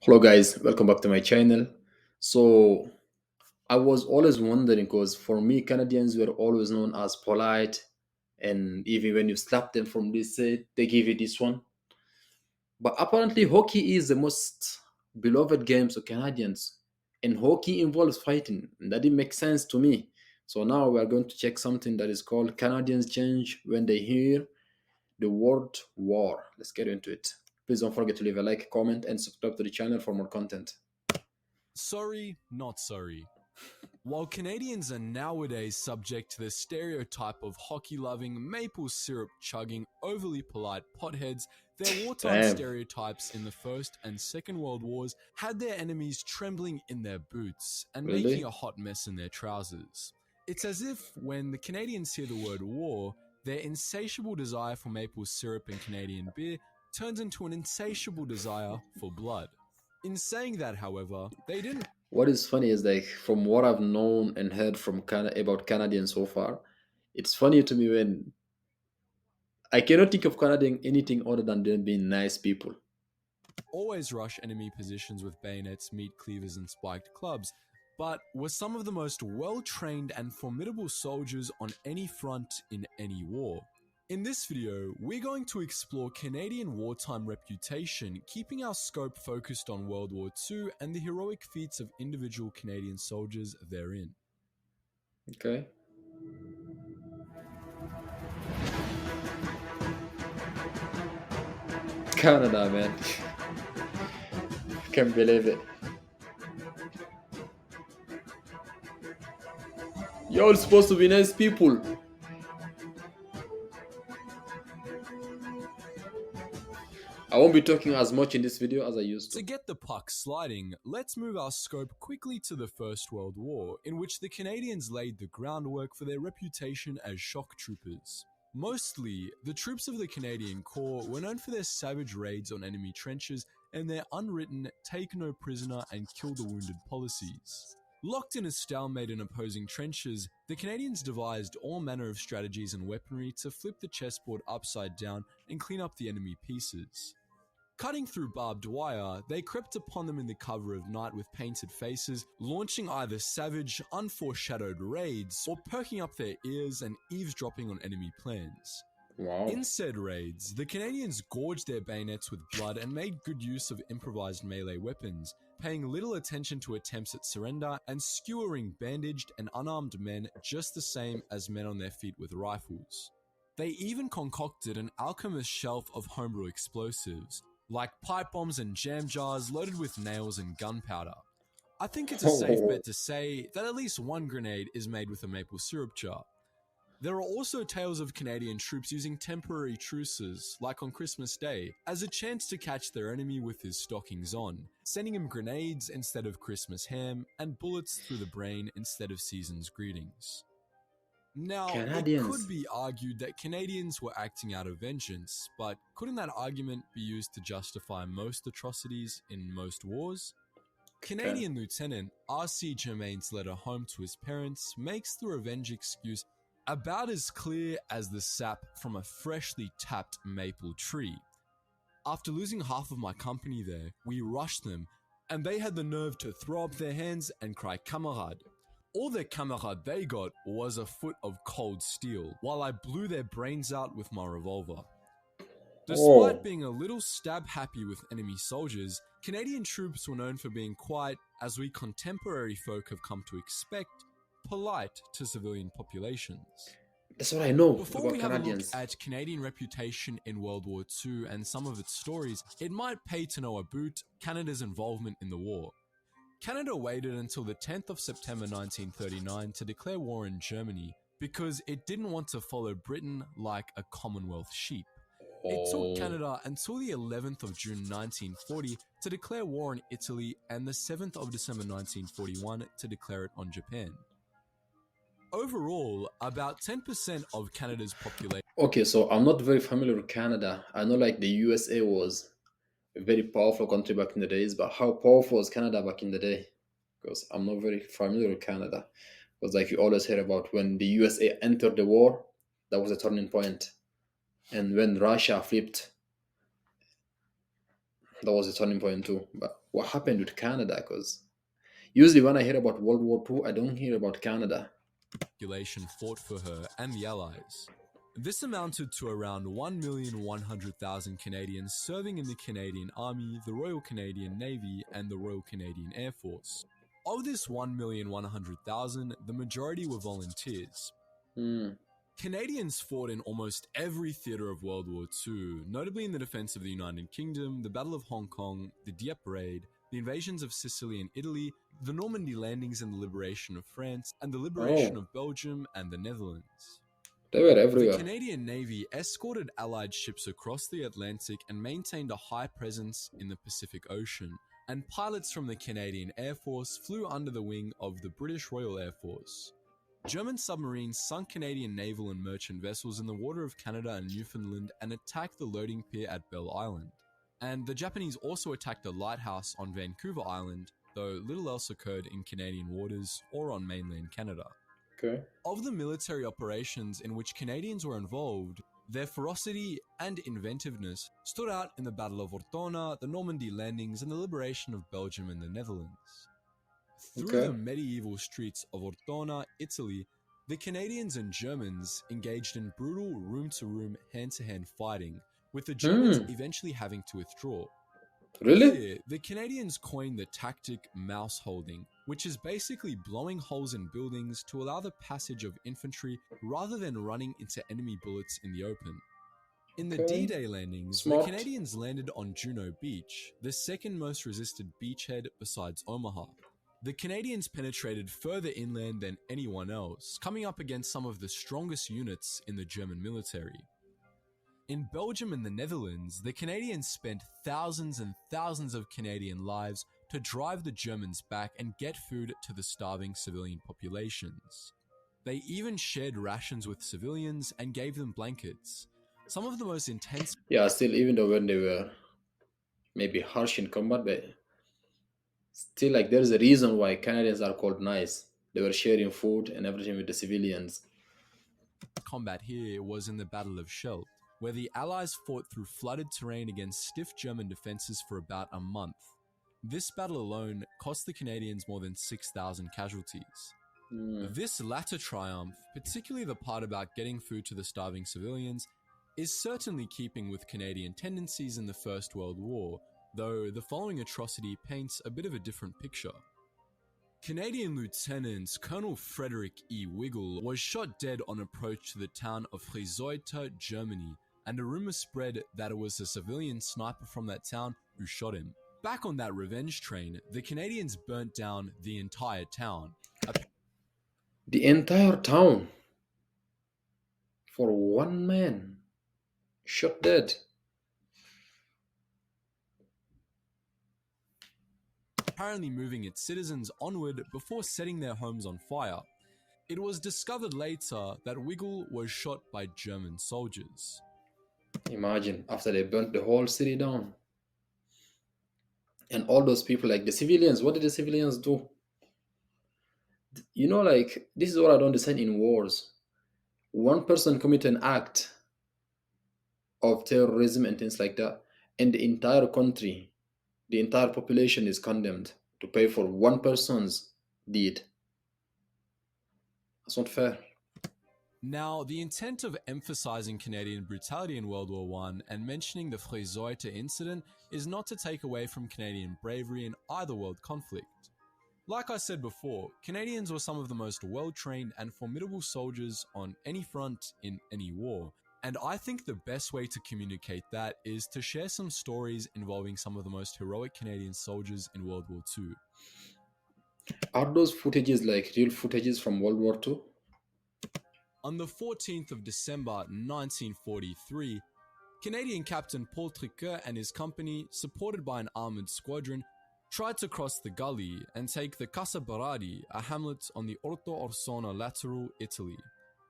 Hello, guys. Welcome back to my channel. So, I was always wondering because for me, Canadians were always known as polite, and even when you slap them from this side, they give you this one. But apparently, hockey is the most beloved game to Canadians, and hockey involves fighting. And that didn't make sense to me. So now we are going to check something that is called Canadians change when they hear the word war. Let's get into it. Please don't forget to leave a like, comment, and subscribe to the channel for more content. Sorry, not sorry. While Canadians are nowadays subject to the stereotype of hockey loving, maple syrup chugging, overly polite potheads, their wartime Damn. stereotypes in the First and Second World Wars had their enemies trembling in their boots and making Really? a hot mess in their trousers. It's as if when the Canadians hear the word war, their insatiable desire for maple syrup and Canadian beer turns into an insatiable desire for blood. In saying that, however, they didn't. What is funny is like from what I've known and heard from about Canadians so far, it's funny to me when I cannot think of Canadian anything other than them being nice people. Always rush enemy positions with bayonets, meat cleavers, and spiked clubs, but were some of the most well trained and formidable soldiers on any front in any war. In this video, we're going to explore Canadian wartime reputation, keeping our scope focused on World War II and the heroic feats of individual Canadian soldiers therein. Okay, Canada, man, can't believe it. You're all supposed to be nice people. I won't be talking as much in this video as I used To to. get the puck sliding, let's move our scope quickly to the First World War, in which the Canadians laid the groundwork for their reputation as shock troopers. Mostly, the troops of the Canadian Corps were known for their savage raids on enemy trenches and their unwritten take no prisoner and kill the wounded policies. Locked in a stalemate in opposing trenches, the Canadians devised all manner of strategies and weaponry to flip the chessboard upside down and clean up the enemy pieces. Cutting through barbed wire, they crept upon them in the cover of night with painted faces, launching either savage, unforeshadowed raids or perking up their ears and eavesdropping on enemy plans. Wow. In said raids, the Canadians gorged their bayonets with blood and made good use of improvised melee weapons, paying little attention to attempts at surrender and skewering bandaged and unarmed men just the same as men on their feet with rifles. They even concocted an alchemist's shelf of homebrew explosives, like pipe bombs and jam jars loaded with nails and gunpowder. I think it's a safe bet to say that at least one grenade is made with a maple syrup jar. There are also tales of Canadian troops using temporary truces, like on Christmas Day, as a chance to catch their enemy with his stockings on, sending him grenades instead of Christmas ham and bullets through the brain instead of season's greetings. Now, it could Canadians. be argued that Canadians were acting out of vengeance, but couldn't that argument be used to justify most atrocities in most wars? Okay. Canadian Lieutenant R.C. Germain's letter home to his parents makes the revenge excuse about as clear as the sap from a freshly tapped maple tree. After losing half of my company there, we rushed them, and they had the nerve to throw up their hands and cry camarade. All their camarade they got was a foot of cold steel, while I blew their brains out with my revolver. Despite Oh, being a little stab happy with enemy soldiers, Canadian troops were known for being quite, as we contemporary folk have come to expect, polite to civilian populations. that's what I know Before about we have a look Canadians. at Canadian reputation in World War II and some of its stories, it might pay to know about Canada's involvement in the war. Canada waited until the 10th of September 1939 to declare war in Germany because it didn't want to follow Britain like a Commonwealth sheep. It took Oh, Canada until the 11th of June 1940 to declare war on Italy and the 7th of December 1941 to declare it on Japan. Overall, about 10% of Canada's population. okay. So I'm not very familiar with Canada. I know like the USA was a very powerful country back in the days, but how powerful was Canada back in the day? Because I'm not very familiar with Canada. Because like you always hear about when the USA entered the war, that was a turning point, and when Russia flipped. That was a turning point too. But what happened with Canada? Because usually when I hear about World War II, I don't hear about Canada. Population fought for her and the Allies. This amounted to around 1,100,000 Canadians serving in the Canadian Army, the Royal Canadian Navy, and the Royal Canadian Air Force. Of this 1,100,000, the majority were volunteers. Hmm. Canadians fought in almost every theatre of World War II, notably in the defence of the United Kingdom, the Battle of Hong Kong, the Dieppe Raid, the invasions of Sicily and Italy, the Normandy landings and the liberation of France, and the liberation Oh, of Belgium and the Netherlands. they were The everywhere. Canadian Navy escorted Allied ships across the Atlantic and maintained a high presence in the Pacific Ocean, and pilots from the Canadian Air Force flew under the wing of the British Royal Air Force. German submarines sunk Canadian naval and merchant vessels in the water of Canada and Newfoundland and attacked the loading pier at Bell Island. And the Japanese also attacked a lighthouse on Vancouver Island, though little else occurred in Canadian waters or on mainland Canada. Okay. Of the military operations in which Canadians were involved, their ferocity and inventiveness stood out in the Battle of Ortona, the Normandy landings, and the liberation of Belgium and the Netherlands. Through the Okay. medieval streets of Ortona, Italy, the Canadians and Germans engaged in brutal room-to-room, hand-to-hand fighting, with the Germans Hmm. eventually having to withdraw. Really? Here, the Canadians coined the tactic mouse holding, which is basically blowing holes in buildings to allow the passage of infantry rather than running into enemy bullets in the open. In the Okay. D-Day landings, the Smart. Canadians landed on Juno Beach, the second most resisted beachhead besides Omaha. The Canadians penetrated further inland than anyone else, coming up against some of the strongest units in the German military. In Belgium and the Netherlands, the Canadians spent thousands and thousands of Canadian lives to drive the Germans back and get food to the starving civilian populations. They even shared rations with civilians and gave them blankets. Some of the most intense Yeah, still, even though when they were maybe harsh in combat, but still, like, there's a reason why Canadians are called nice. They were sharing food and everything with the civilians. combat here was in the Battle of Scheldt, where the Allies fought through flooded terrain against stiff German defenses for about a month. This battle alone cost the Canadians more than 6,000 casualties. Hmm. This latter triumph, particularly the part about getting food to the starving civilians, is certainly keeping with Canadian tendencies in the First World War, though the following atrocity paints a bit of a different picture. Canadian Lieutenant Colonel Frederick E. Wiggle was shot dead on approach to the town of Friseute, Germany, and a rumor spread that it was a civilian sniper from that town who shot him. Back on that revenge train, the Canadians burnt down the entire town. The entire town for one man shot dead. Apparently moving its citizens onward before setting their homes on fire. It was discovered later that Wiggle was shot by German soldiers. Imagine after they burnt the whole city down. And all those people, like the civilians, what did the civilians do? Like, this is what I don't understand in wars. One person commit an act of terrorism and things like that, and the entire country, the entire population is condemned to pay for one person's deed. That's not fair. Now, the intent of emphasizing Canadian brutality in World War I and mentioning the Friseute incident is not to take away from Canadian bravery in either world conflict. Like I said before, Canadians were some of the most well-trained and formidable soldiers on any front in any war, and I think the best way to communicate that is to share some stories involving some of the most heroic Canadian soldiers in World War II. Are those footages like real footages from World War II? On the 14th of December 1943, Canadian Captain Paul Triquet and his company, supported by an armoured squadron, tried to cross the gully and take the Casa Berardi, a hamlet on the Orto Orsona lateral, Italy.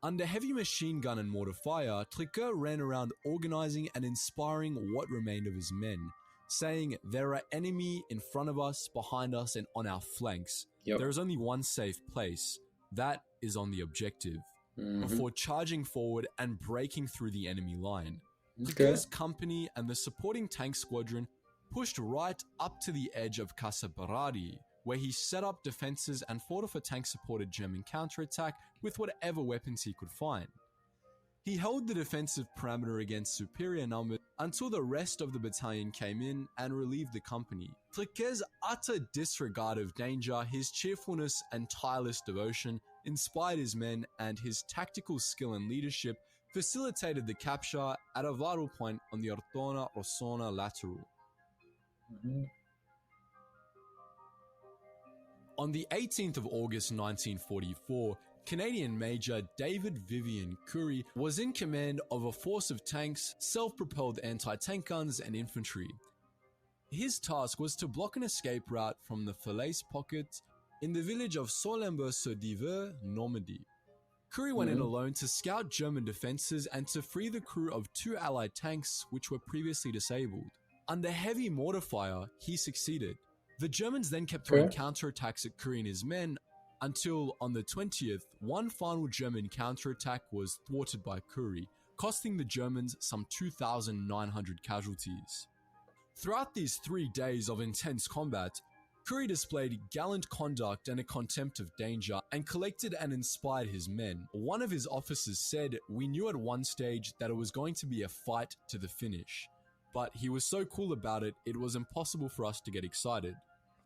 Under heavy machine gun and mortar fire, Triquet ran around organising and inspiring what remained of his men, saying, "There are enemy in front of us, behind us, and on our flanks. Yep. There is only one safe place. That is on the objective," Mhm. before charging forward and breaking through the enemy line. Okay. Triquet's company and the supporting tank squadron pushed right up to the edge of Casa Berardi, where he set up defenses and fought off a tank-supported German counterattack with whatever weapons he could find. He held the defensive perimeter against superior numbers until the rest of the battalion came in and relieved the company. Triquet's utter disregard of danger, his cheerfulness and tireless devotion inspired his men, and his tactical skill and leadership facilitated the capture at a vital point on the Ortona-Rossona lateral. Mhm. On the 18th of August 1944, Canadian Major David Vivian Currie was in command of a force of tanks, self-propelled anti-tank guns and infantry. His task was to block an escape route from the Falaise pocket in the village of Solimber-sur-Divers, Normandy. Currie went in alone to scout German defenses and to free the crew of 2 Allied tanks which were previously disabled. Under heavy mortar fire, he succeeded. The Germans then kept throwing counterattacks at Currie and his men until, on the 20th, one final German counterattack was thwarted by Currie, costing the Germans some 2,900 casualties. Throughout these 3 days of intense combat, Currie displayed gallant conduct and a contempt of danger, and collected and inspired his men. One of his officers said, "We knew at one stage that it was going to be a fight to the finish, but he was so cool about it, it was impossible for us to get excited."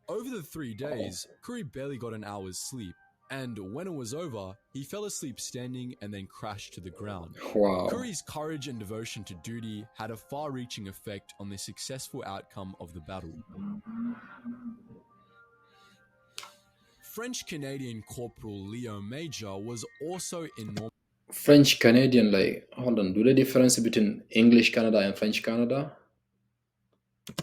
Over the 3 days, Currie barely got an hour's sleep, and when it was over, he fell asleep standing and then crashed to the ground. Wow. Currie's courage and devotion to duty had a far-reaching effect on the successful outcome of the battle. French-Canadian Corporal Leo Major was also in French Canadian, like, hold on, do the difference between English Canada and French Canada?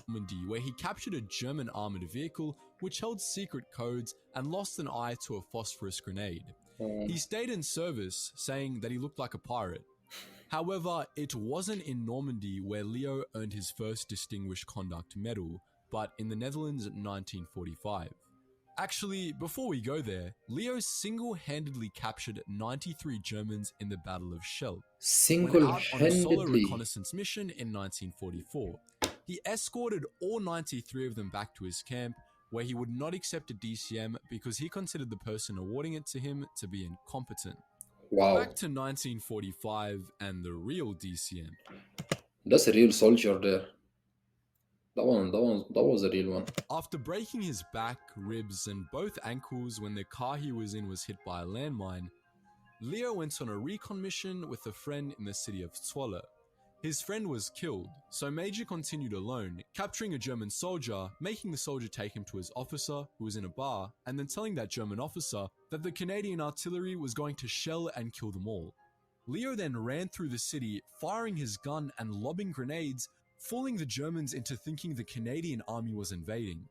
Normandy, where he captured a German armored vehicle which held secret codes and lost an eye to a phosphorus grenade. He stayed in service, saying that he looked like a pirate. However, it wasn't in Normandy where Leo earned his first Distinguished Conduct Medal, but in the Netherlands in 1945. Actually, before we go there, Leo single-handedly captured 93 Germans in the Battle of Scheldt. Went out on a solo Single-handedly. reconnaissance mission in 1944. He escorted all 93 of them back to his camp, where he would not accept a DCM because he considered the person awarding it to him to be incompetent. Wow. Back to 1945 and the real DCM. That's a real soldier there. That was a real one. After breaking his back, ribs, and both ankles when the car he was in was hit by a landmine, Leo went on a recon mission with a friend in the city of Zwolle. His friend was killed, so Major continued alone, capturing a German soldier, making the soldier take him to his officer, who was in a bar, and then telling that German officer that the Canadian artillery was going to shell and kill them all. Leo then ran through the city, firing his gun and lobbing grenades, fooling the Germans into thinking the Canadian army was invading.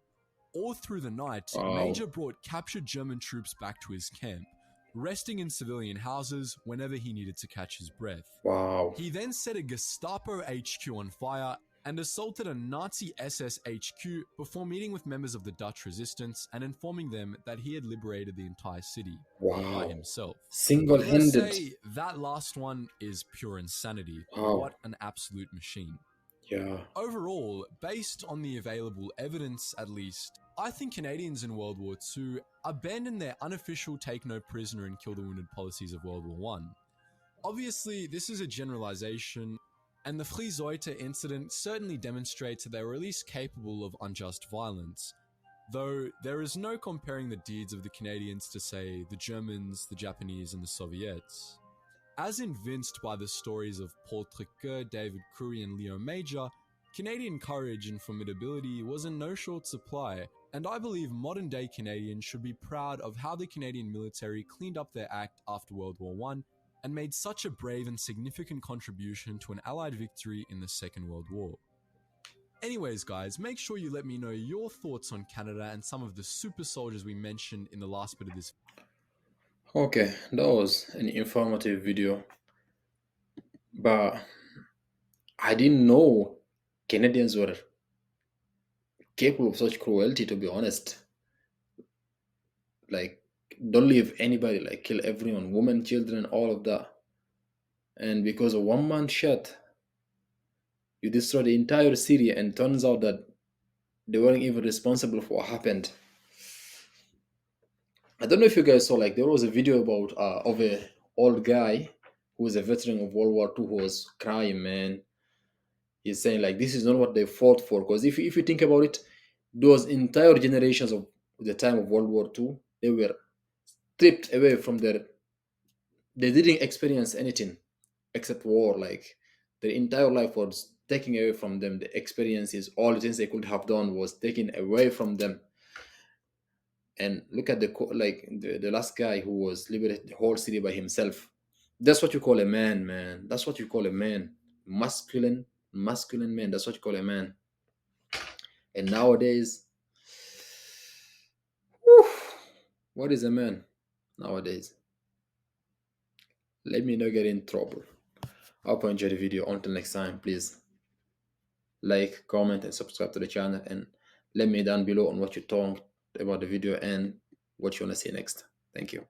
All through the night, Wow. Major brought captured German troops back to his camp, resting in civilian houses whenever he needed to catch his breath. Wow. He then set a Gestapo HQ on fire and assaulted a Nazi SS HQ before meeting with members of the Dutch resistance and informing them that he had liberated the entire city by Wow. himself. Let's Single-handed. say that last one is pure insanity. Wow. What an absolute machine. Yeah. Overall, based on the available evidence at least, I think Canadians in World War II abandoned their unofficial take no prisoner and kill the wounded policies of World War I. Obviously, this is a generalization, and the Frieseuter incident certainly demonstrates that they were at least capable of unjust violence, though there is no comparing the deeds of the Canadians to, say, the Germans, the Japanese, and the Soviets. As evinced by the stories of Paul Triquet, David Currie, and Leo Major, Canadian courage and formidability was in no short supply, and I believe modern-day Canadians should be proud of how the Canadian military cleaned up their act after World War I and made such a brave and significant contribution to an Allied victory in the Second World War. Anyways guys, make sure you let me know your thoughts on Canada and some of the super soldiers we mentioned in the last bit of this. Okay, that was an informative video, but I didn't know Canadians were capable of such cruelty, to be honest. Like, don't leave anybody, like, kill everyone, women, children, all of that. And because of one man shot, you destroy the entire city, and turns out that They weren't even responsible for what happened. I don't know if you guys saw, like, there was a video about of a old guy who was a veteran of World War II who was crying, man. He's saying like this is not what they fought for. Because if you think about it, those entire generations of the time of World War II, they were stripped away from their, they didn't experience anything except war. Like their entire life was taken away from them. The experiences, all the things they could have done was taken away from them. And look at like the last guy who was liberated the whole city by himself. That's what you call a man, man. That's what you call a man. Masculine man. That's what you call a man. And nowadays, whew, what is a man nowadays? Let me not get in trouble. I hope you enjoyed the video. Until next time, please like, comment, and subscribe to the channel. And let me down below on what you thought about the video and what you want to see next. Thank you.